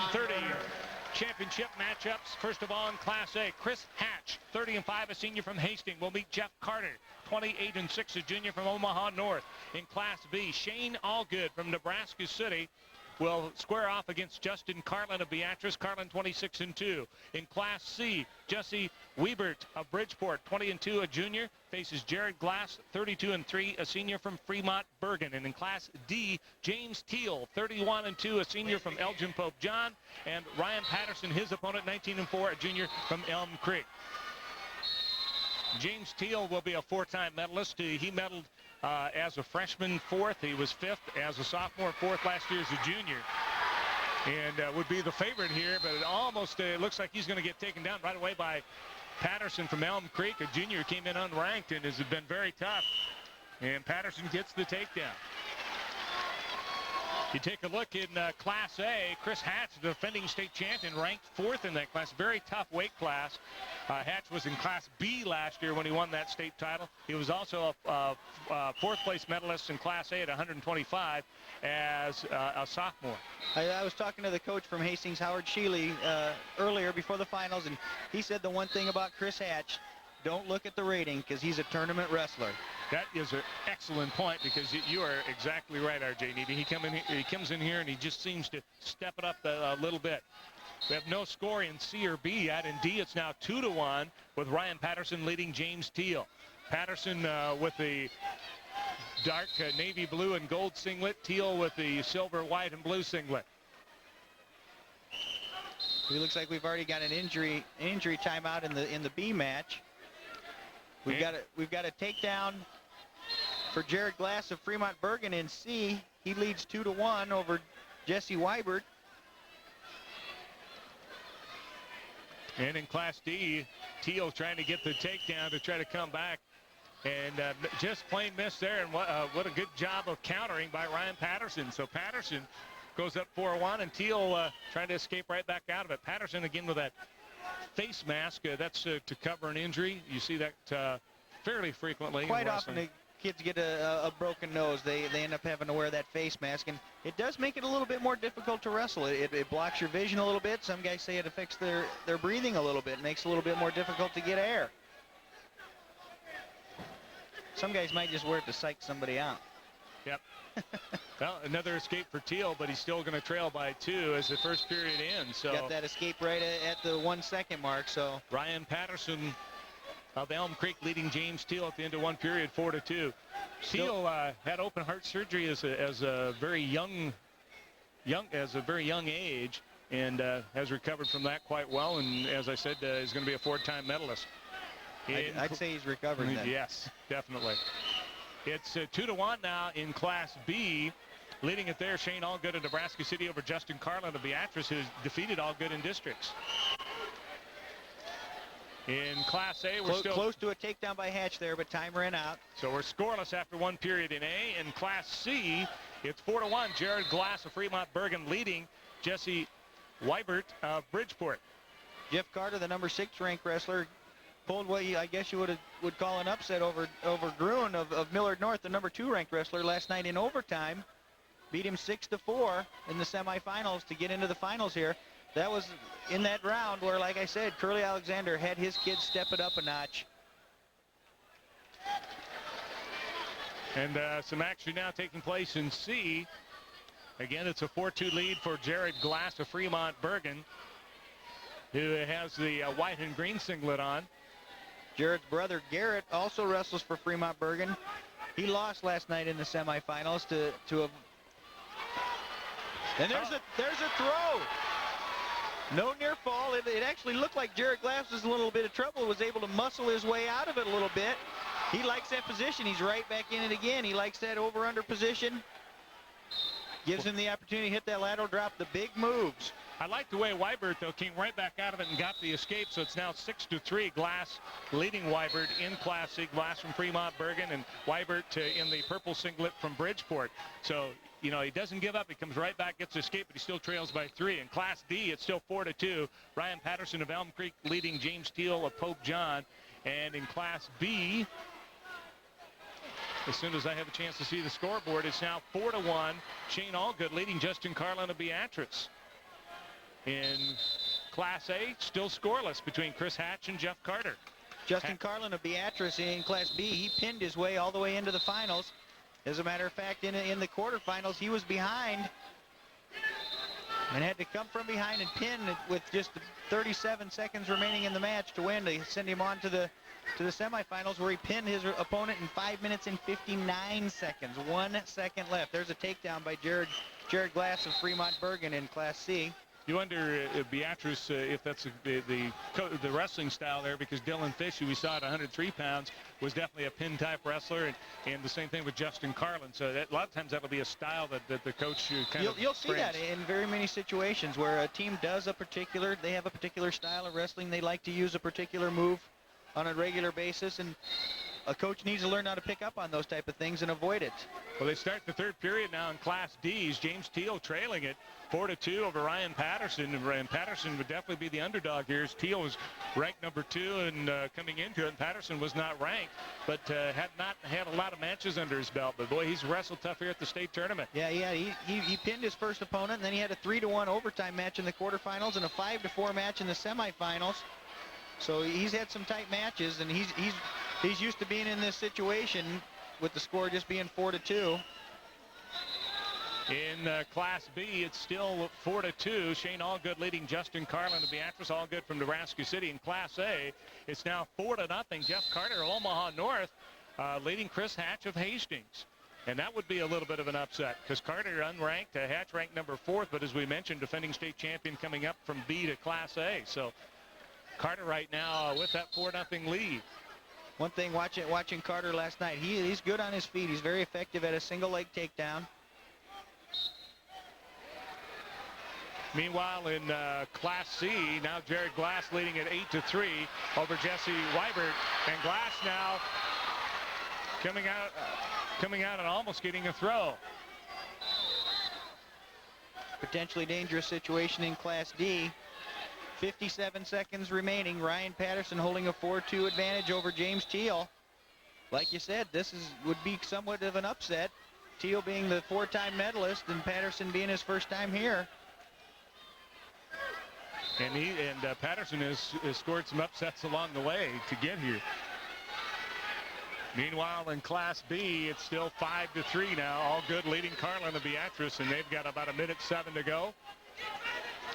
130 championship matchups. First of all, in Class A, Chris Hatch, 30-5, a senior from Hastings, will meet Jeff Carter, 28-6, a junior from Omaha North. In Class B, Shane Allgood from Nebraska City will square off against Justin Karlin of Beatrice. Karlin 26-2. In Class C, Jesse Weibert of Bridgeport, 20-2, a junior, faces Jared Glass, 32-3, a senior from Fremont, Bergan. And in Class D, James Thiele, 31-2, a senior from Elgin Pope John, and Ryan Patterson, his opponent, 19-4, a junior from Elm Creek. James Thiele will be a four-time medalist. He medaled as a freshman, fourth. He was fifth as a sophomore, fourth last year as a junior. And would be the favorite here, but it almost looks like he's going to get taken down right away by Patterson from Elm Creek. A junior came in unranked and has been very tough. And Patterson gets the takedown. You take a look in Class A, Chris Hatch, the defending state champion, ranked fourth in that class. Very tough weight class. Hatch was in Class B last year when he won that state title. He was also a fourth-place medalist in Class A at 125 as a sophomore. I was talking to the coach from Hastings, Howard Sheely, earlier before the finals, and he said the one thing about Chris Hatch, don't look at the rating because he's a tournament wrestler. That is an excellent point, because you are exactly right, R.J. Needy. He comes in here and he just seems to step it up a little bit. We have no score in C or B yet. In D, it's now 2-1 with Ryan Patterson leading James Thiele. Patterson with the dark navy blue and gold singlet. Thiele with the silver, white, and blue singlet. It looks like we've already got an injury timeout in the B match. We've got a takedown for Jared Glass of Fremont Bergan in C. He leads 2-1 over Jesse Weibert. And in Class D, Thiele trying to get the takedown to try to come back. And just plain missed there. And what a good job of countering by Ryan Patterson. So Patterson goes up 4-1, and Thiele trying to escape right back out of it. Patterson again with that face mask. That's to cover an injury. You see that fairly frequently. Quite often the kids get a broken nose. They end up having to wear that face mask, and it does make it a little bit more difficult to wrestle. It blocks your vision a little bit. Some guys say it affects their breathing a little bit. It makes it a little bit more difficult to get air. Some guys might just wear it to psych somebody out. Yep. Well, another escape for Thiele, but he's still going to trail by 2 as the first period ends. So got that escape right at the 1 second mark. So Ryan Patterson of Elm Creek leading James Thiele at the end of 1 period, 4-2. Thiele had open heart surgery as a very young age, and has recovered from that quite well. And as I said, is going to be a 4-time medalist. I'd say he's recovered then. Yes, definitely. It's 2-1 now in Class B. Leading it there, Shane Allgood of Nebraska City over Justin Karlin of Beatrice, who's defeated Allgood in districts. In Class A, we're still close to a takedown by Hatch there, but time ran out. So we're scoreless after 1 period in A. In Class C, it's 4-1. Jared Glass of Fremont Bergan leading Jesse Weibert of Bridgeport. Jeff Carter, the number 6 ranked wrestler, pulled what I guess you would call an upset over Gruen of Millard North, the number 2 ranked wrestler, last night in overtime. Beat him 6-4 in the semifinals to get into the finals here. That was in that round where, like I said, Curly Alexander had his kids step it up a notch. And some action now taking place in C. Again, it's a 4-2 lead for Jared Glass of Fremont Bergan, who has the white and green singlet on. Jared's brother Garrett also wrestles for Fremont Bergan. He lost last night in the semifinals to a. And there's a throw. No near fall. It actually looked like Jared Glass was in a little bit of trouble. Was able to muscle his way out of it a little bit. He likes that position. He's right back in it again. He likes that over-under position. Gives him the opportunity to hit that lateral drop. The big moves. I like the way Weibert, though, came right back out of it and got the escape. So it's now 6-3. Glass leading Weibert in Class C. Glass from Fremont Bergan, and Weibert in the purple singlet from Bridgeport. So, you know, he doesn't give up. He comes right back, gets the escape, but he still trails by 3. In Class D, it's still 4-2. Ryan Patterson of Elm Creek leading James Thiele of Pope John. And in Class B, as soon as I have a chance to see the scoreboard, it's now 4-1. Shane Allgood leading Justin Karlin of Beatrice. In Class A, still scoreless between Chris Hatch and Jeff Carter. Justin Karlin of Beatrice in Class B, he pinned his way all the way into the finals. As a matter of fact, in the quarterfinals, he was behind and had to come from behind and pin with just 37 seconds remaining in the match to win. They send him on to the semifinals, where he pinned his opponent in 5 minutes and 59 seconds. 1 second left. There's a takedown by Jared Glass of Fremont Bergan in Class C. You wonder, Beatrice, if that's the wrestling style there, because Dylan Fish, who we saw at 103 pounds, was definitely a pin-type wrestler, and the same thing with Justin Karlin. So a lot of times that'll be a style that the coach You'll see that in very many situations where a team does they have a particular style of wrestling. They like to use a particular move on a regular basis, and a coach needs to learn how to pick up on those type of things and avoid it. Well, they start the third period now in Class D's. James Thiele trailing it 4-2 over Ryan Patterson. And Patterson would definitely be the underdog here, as Thiele was ranked number 2 and coming into it. And Patterson was not ranked, but had not had a lot of matches under his belt. But boy, he's wrestled tough here at the state tournament. Yeah, he pinned his first opponent, and then he had a 3-1 overtime match in the quarterfinals and a 5-4 match in the semifinals. So he's had some tight matches, and he's used to being in this situation with the score just being 4-2. In Class B, it's still 4-2. Shane Allgood leading Justin Karlin of Beatrice. Allgood from Nebraska City. In Class A, it's now 4-0. Jeff Carter of Omaha North leading Chris Hatch of Hastings. And that would be a little bit of an upset, because Carter unranked, Hatch ranked number 4th, but as we mentioned, defending state champion coming up from B to Class A. So Carter right now with that 4-0 lead. One thing watching Carter last night, he's good on his feet. He's very effective at a single leg takedown. Meanwhile, in Class C, now Jared Glass leading at 8-3 over Jesse Weibert, and Glass now coming out and almost getting a throw. Potentially dangerous situation in Class D. 57 seconds remaining. Ryan Patterson holding a 4-2 advantage over James Thiele. Like you said, this would be somewhat of an upset. Thiele being the 4-time medalist and Patterson being his first time here. And Patterson has scored some upsets along the way to get here. Meanwhile, in Class B, it's still 5-3 now. Allgood leading Karlin of Beatrice, and they've got about 1:07 to go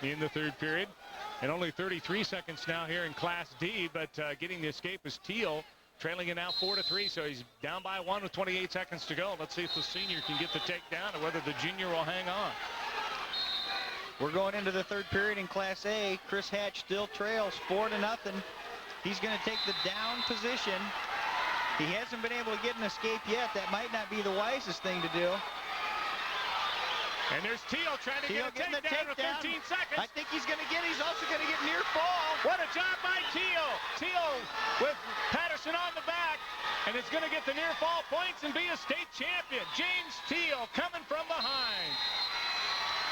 in the third period. And only 33 seconds now here in Class D, but getting the escape is Thiele, trailing it now 4-3, so he's down by 1 with 28 seconds to go. Let's see if the senior can get the takedown or whether the junior will hang on. We're going into the third period in Class A. Chris Hatch still trails 4-0. He's going to take the down position. He hasn't been able to get an escape yet. That might not be the wisest thing to do. And there's Thiele trying to get a takedown with 13 seconds. I think he's also going to get near fall. What a job by Thiele. Thiele with Patterson on the back, and it's going to get the near fall points and be a state champion. James Thiele coming from behind.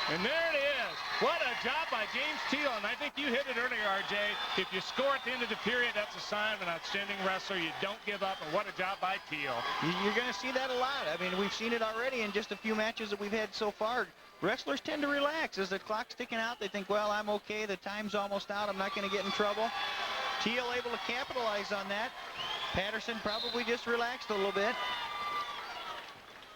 And there it is. What a job by James Thiele. And I think you hit it earlier, RJ. If you score at the end of the period, that's a sign of an outstanding wrestler. You don't give up, and what a job by Thiele. You're going to see that a lot. I mean, we've seen it already in just a few matches that we've had so far. Wrestlers tend to relax. As the clock's ticking out, they think, well, I'm okay. The time's almost out. I'm not going to get in trouble. Thiele able to capitalize on that. Patterson probably just relaxed a little bit.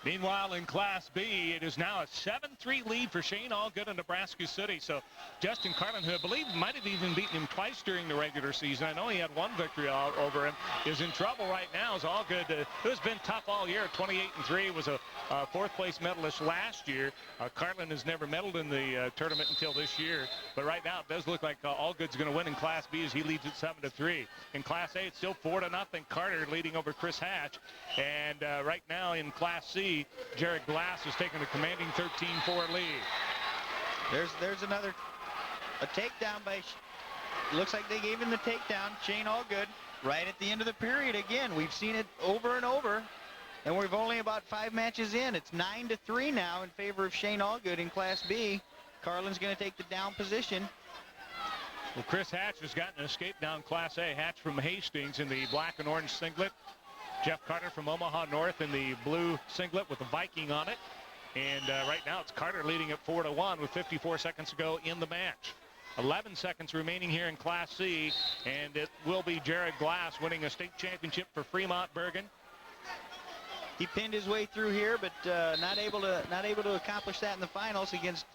Meanwhile, in Class B, it is now a 7-3 lead for Shane Allgood of Nebraska City. So Justin Karlin, who I believe might have even beaten him twice during the regular season, I know he had one victory over him, is in trouble right now. As Allgood, who has been tough all year, 28-3, was a fourth-place medalist last year. Karlin has never medaled in the tournament until this year. But right now, it does look like Allgood's going to win in Class B as he leads at 7-3. In Class A, it's still 4-0. Carter leading over Chris Hatch. And right now in Class C, Jared Glass is taking a commanding 13-4 lead. There's a takedown by, looks like they gave him the takedown, Shane Allgood, right at the end of the period. Again, we've seen it over and over, and we've only about 5 matches in. It's 9-3 now in favor of Shane Allgood in Class B. Karlin's going to take the down position. Well, Chris Hatch has gotten an escape down Class A. Hatch from Hastings in the black and orange singlet. Jeff Carter from Omaha North in the blue singlet with the Viking on it. And right now it's Carter leading at 4-1 with 54 seconds to go in the match. 11 seconds remaining here in Class C, and it will be Jared Glass winning a state championship for Fremont Bergan. He pinned his way through here, but not able to accomplish that in the finals against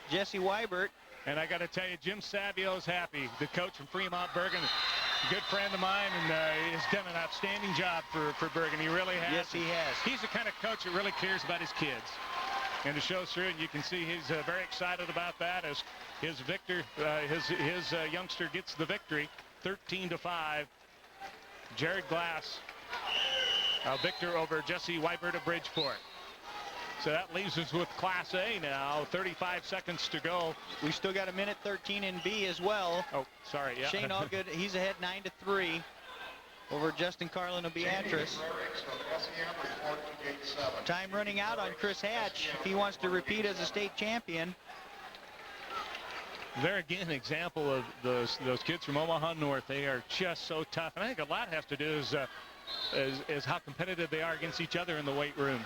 Jesse Weibert. And I got to tell you, Jim Savio's happy. The coach from Fremont Bergan, a good friend of mine, and has done an outstanding job for Bergan. He really has. Yes, he has. He's the kind of coach that really cares about his kids. And it shows through, and you can see he's very excited about that as his youngster gets the victory, 13-5. Jared Glass, victor over Jesse Weibert of Bridgeport. So that leaves us with Class A now, 35 seconds to go. We still got a minute 13 in B as well. Oh, sorry, yeah. Shane Allgood, he's ahead 9-3 over Justin Karlin of Beatrice. Time running out on Chris Hatch if he wants to repeat as a state champion. There again, an example of those kids from Omaha North. They are just so tough, and I think a lot has to do is how competitive they are against each other in the weight room.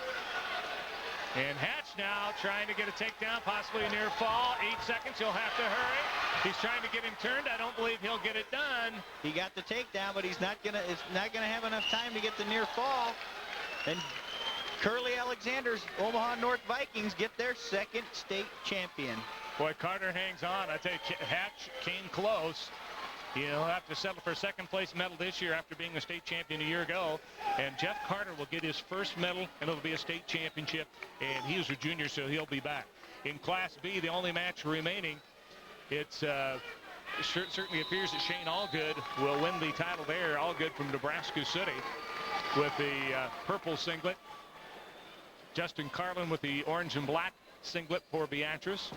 And Hatch now trying to get a takedown, possibly a near fall. 8 seconds, he'll have to hurry. He's trying to get him turned. I don't believe he'll get it done. He got the takedown, but it's not gonna have enough time to get the near fall. And Curly Alexander's Omaha North Vikings get their second state champion. Boy, Carter hangs on. I tell you, Hatch came close. He'll have to settle for a second place medal this year after being a state champion a year ago. And Jeff Carter will get his first medal, and it'll be a state championship. And he was a junior, so he'll be back. In Class B, the only match remaining, it certainly appears that Shane Allgood will win the title there. Allgood from Nebraska City with the purple singlet. Justin Karlin with the orange and black singlet for Beatrice.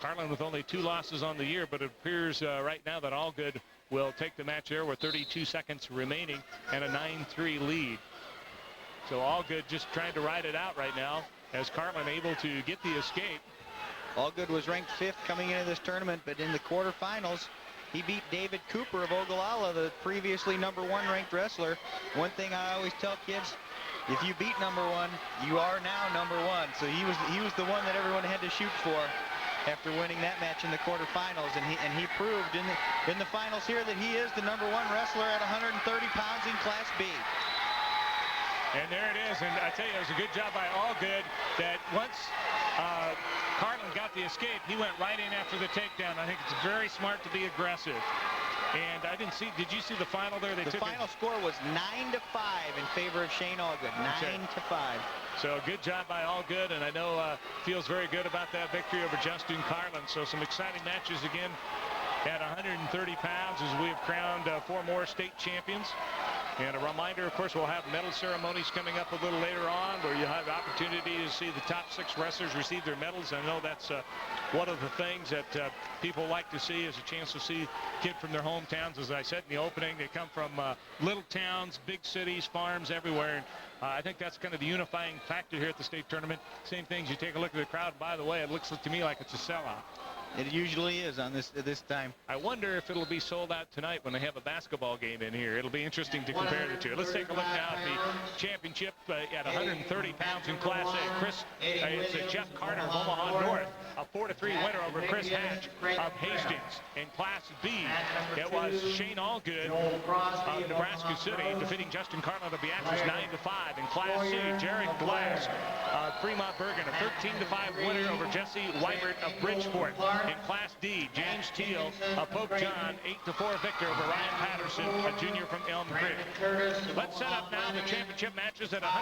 Karlin with only 2 losses on the year, but it appears right now that Allgood will take the match there with 32 seconds remaining and a 9-3 lead. So Allgood just trying to ride it out right now as Karlin able to get the escape. Allgood was ranked 5th coming into this tournament, but in the quarterfinals, he beat David Cooper of Ogallala, the previously #1 ranked wrestler. One thing I always tell kids, if you beat #1, you are now #1. So he was the one that everyone had to shoot for after winning that match in the quarterfinals, and he proved in the finals here that he is the #1 wrestler at 130 pounds in Class B. And there it is, and I tell you, it was a good job by Allgood that once Karlin got the escape, he went right in after the takedown. I think it's very smart to be aggressive. And I didn't see, did you see the final there? The final score was 9-5 in favor of Shane Allgood, 9-5. So good job by Allgood, and I know feels very good about that victory over Justin Karlin. So some exciting matches again at 130 pounds as we have crowned 4 more state champions. And a reminder, of course, we'll have medal ceremonies coming up a little later on where you'll have the opportunity to see the top 6 wrestlers receive their medals. I know that's one of the things that people like to see is a chance to see kids from their hometowns. As I said in the opening, they come from little towns, big cities, farms, everywhere. And I think that's kind of the unifying factor here at the state tournament. Same things, you take a look at the crowd. By the way, it looks to me like it's a sellout. It usually is on this time. I wonder if it'll be sold out tonight when they have a basketball game in here. It'll be interesting to compare the two. Let's take a look now at the championship at 130 pounds in Class A. It's Jeff Carter of Omaha North, a 4-3 winner over Chris Hatch of Hastings. In Class B, it was Shane Allgood of Nebraska City defeating Justin Karlin of Beatrice 9-5. In Class C, Jared Glass of Fremont Bergan, a 13-5 winner over Jesse Weibert of Bridgeport. In Class D, James Thiele of Pope John, 8-4 victor over Ryan Patterson, a junior from Elm Creek. Let's set up now the championship matches at 130